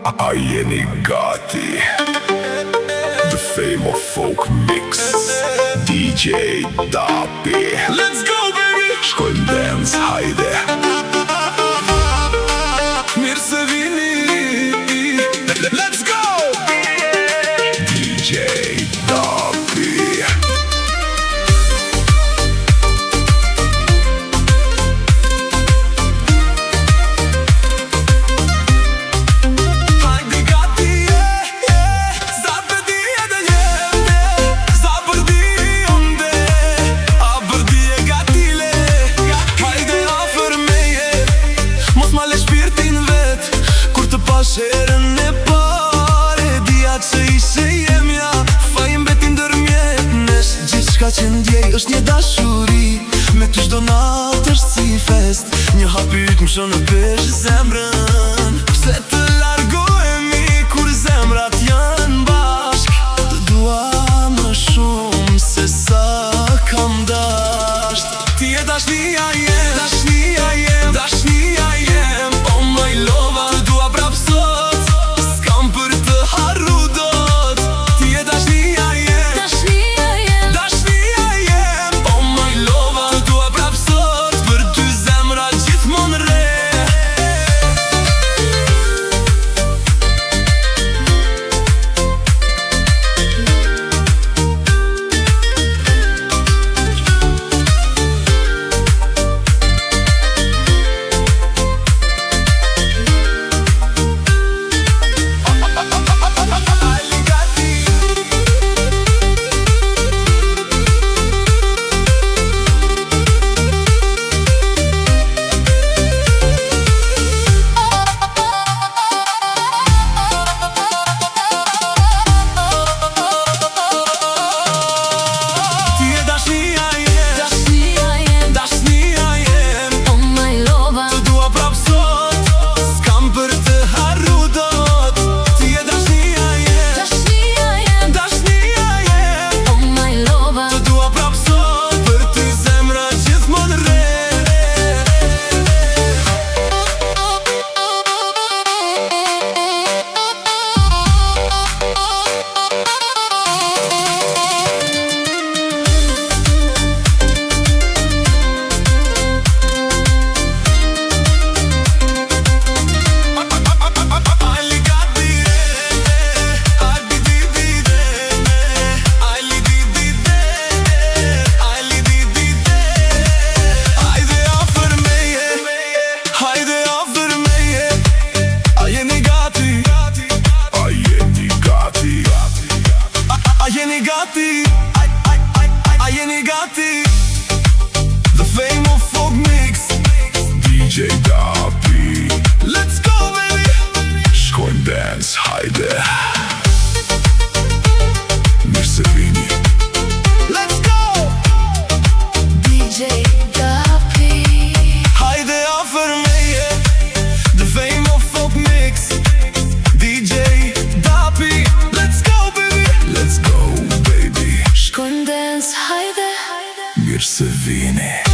A jeni gati? The fame of folk mix, DJ Dapi. Let's go baby! Shkojmë dance, hajde. Mirë se vini. Let's go! DJ Dapi. Sherën e pare, dija që ishe jemja, fajin beti ndërmjet nesh. Gjithë shka që ndjej është një dashuri, me ty shdo natë është si fest. Një hapyt më shonë në pesh zemrën, pse të largohemi kur zemrat janë bashk. Të dua më shumë se sa kam dasht. Ti e dashnia jem, dashnia jem, dashnia jem. Oh my lova, të dua prap the fame of folk mix, DJ Dapi. Let's go baby! Shkojmë dance, hajde. Mirë se vini. Let's go! DJ Dapi. Hajde afër meje, the fame of folk mix, DJ Dapi. Let's go baby! Let's go, baby. Shkojmë dance, hajde. Mirë se vini.